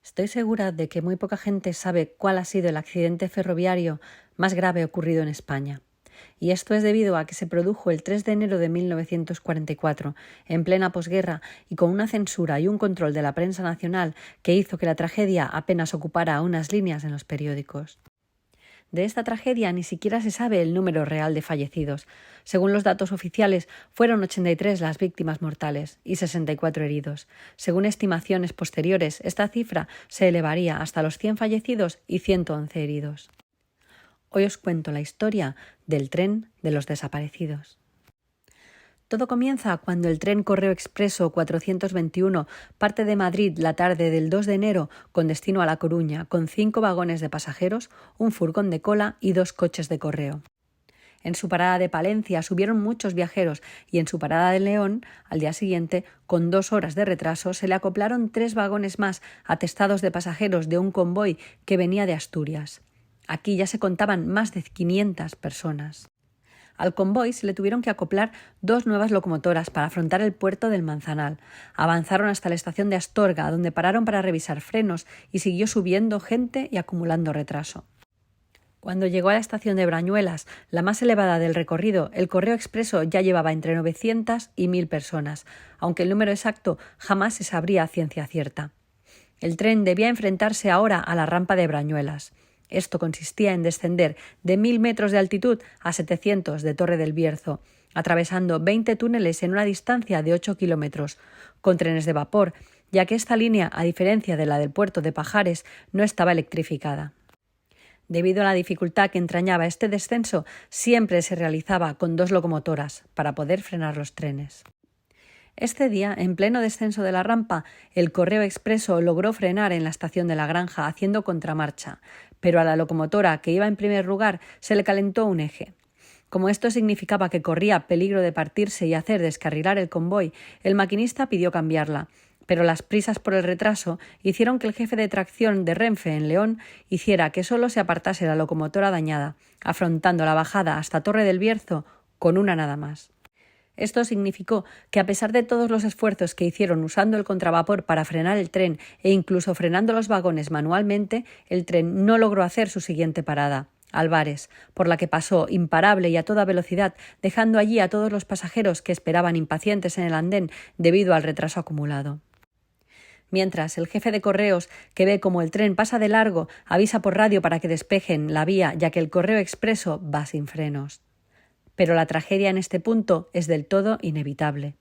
Estoy segura de que muy poca gente sabe cuál ha sido el accidente ferroviario más grave ocurrido en España. Y esto es debido a que se produjo el 3 de enero de 1944, en plena posguerra y con una censura y un control de la prensa nacional que hizo que la tragedia apenas ocupara unas líneas en los periódicos. De esta tragedia ni siquiera se sabe el número real de fallecidos. Según los datos oficiales, fueron 83 las víctimas mortales y 64 heridos. Según estimaciones posteriores, esta cifra se elevaría hasta los 100 fallecidos y 111 heridos. Hoy os cuento la historia del tren de los desaparecidos. Todo comienza cuando el tren Correo Expreso 421 parte de Madrid la tarde del 2 de enero con destino a La Coruña, con 5 vagones de pasajeros, un furgón de cola y 2 coches de correo. En su parada de Palencia subieron muchos viajeros y en su parada de León, al día siguiente, con 2 horas de retraso, se le acoplaron 3 vagones más atestados de pasajeros de un convoy que venía de Asturias. Aquí ya se contaban más de 500 personas. Al convoy se le tuvieron que acoplar 2 nuevas locomotoras para afrontar el puerto del Manzanal. Avanzaron hasta la estación de Astorga, donde pararon para revisar frenos y siguió subiendo gente y acumulando retraso. Cuando llegó a la estación de Brañuelas, la más elevada del recorrido, el Correo Expreso ya llevaba entre 900 y 1000 personas, aunque el número exacto jamás se sabría a ciencia cierta. El tren debía enfrentarse ahora a la rampa de Brañuelas. Esto consistía en descender de 1000 metros de altitud a 700 de Torre del Bierzo, atravesando 20 túneles en una distancia de 8 kilómetros, con trenes de vapor, ya que esta línea, a diferencia de la del puerto de Pajares, no estaba electrificada. Debido a la dificultad que entrañaba este descenso, siempre se realizaba con 2 locomotoras para poder frenar los trenes. Este día, en pleno descenso de la rampa, el Correo Expreso logró frenar en la estación de La Granja haciendo contramarcha, pero a la locomotora que iba en primer lugar se le calentó un eje. Como esto significaba que corría peligro de partirse y hacer descarrilar el convoy, el maquinista pidió cambiarla, pero las prisas por el retraso hicieron que el jefe de tracción de Renfe en León hiciera que solo se apartase la locomotora dañada, afrontando la bajada hasta Torre del Bierzo con una nada más. Esto significó que, a pesar de todos los esfuerzos que hicieron usando el contravapor para frenar el tren e incluso frenando los vagones manualmente, el tren no logró hacer su siguiente parada, Álvarez, por la que pasó imparable y a toda velocidad, dejando allí a todos los pasajeros que esperaban impacientes en el andén debido al retraso acumulado. Mientras, el jefe de correos, que ve como el tren pasa de largo, avisa por radio para que despejen la vía, ya que el Correo Expreso va sin frenos. Pero la tragedia en este punto es del todo inevitable.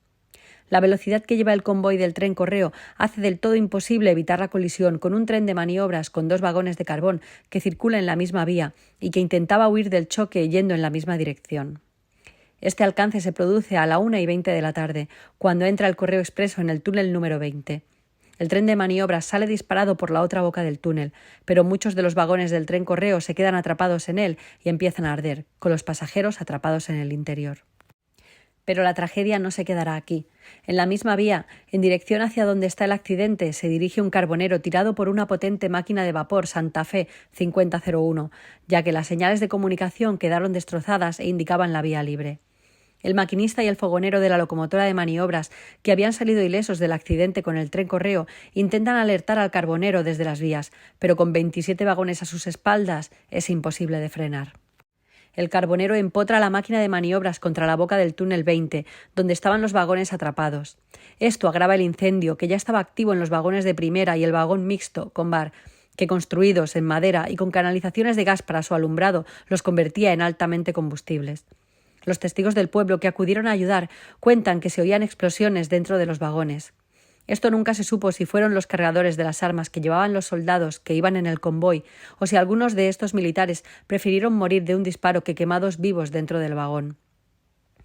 La velocidad que lleva el convoy del tren Correo hace del todo imposible evitar la colisión con un tren de maniobras con 2 vagones de carbón que circula en la misma vía y que intentaba huir del choque yendo en la misma dirección. Este alcance se produce a la 1:20 de la tarde, cuando entra el Correo Expreso en el túnel número 20. El tren de maniobras sale disparado por la otra boca del túnel, pero muchos de los vagones del tren Correo se quedan atrapados en él y empiezan a arder, con los pasajeros atrapados en el interior. Pero la tragedia no se quedará aquí. En la misma vía, en dirección hacia donde está el accidente, se dirige un carbonero tirado por una potente máquina de vapor Santa Fe 5001, ya que las señales de comunicación quedaron destrozadas e indicaban la vía libre. El maquinista y el fogonero de la locomotora de maniobras, que habían salido ilesos del accidente con el tren Correo, intentan alertar al carbonero desde las vías, pero con 27 vagones a sus espaldas es imposible de frenar. El carbonero empotra la máquina de maniobras contra la boca del túnel 20, donde estaban los vagones atrapados. Esto agrava el incendio, que ya estaba activo en los vagones de primera y el vagón mixto, con bar, que construidos en madera y con canalizaciones de gas para su alumbrado los convertía en altamente combustibles. Los testigos del pueblo que acudieron a ayudar cuentan que se oían explosiones dentro de los vagones. Esto nunca se supo si fueron los cargadores de las armas que llevaban los soldados que iban en el convoy o si algunos de estos militares prefirieron morir de un disparo que quemados vivos dentro del vagón.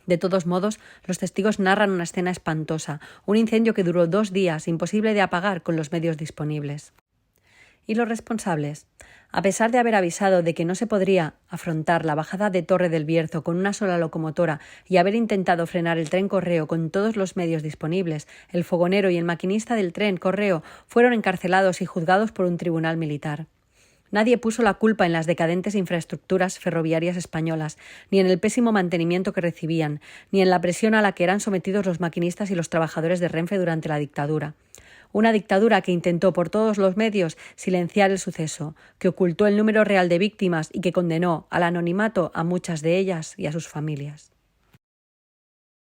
De todos modos, los testigos narran una escena espantosa, un incendio que duró 2 días, imposible de apagar con los medios disponibles. ¿Y los responsables? A pesar de haber avisado de que no se podría afrontar la bajada de Torre del Bierzo con una sola locomotora y haber intentado frenar el tren Correo con todos los medios disponibles, el fogonero y el maquinista del tren Correo fueron encarcelados y juzgados por un tribunal militar. Nadie puso la culpa en las decadentes infraestructuras ferroviarias españolas, ni en el pésimo mantenimiento que recibían, ni en la presión a la que eran sometidos los maquinistas y los trabajadores de Renfe durante la dictadura. Una dictadura que intentó por todos los medios silenciar el suceso, que ocultó el número real de víctimas y que condenó al anonimato a muchas de ellas y a sus familias.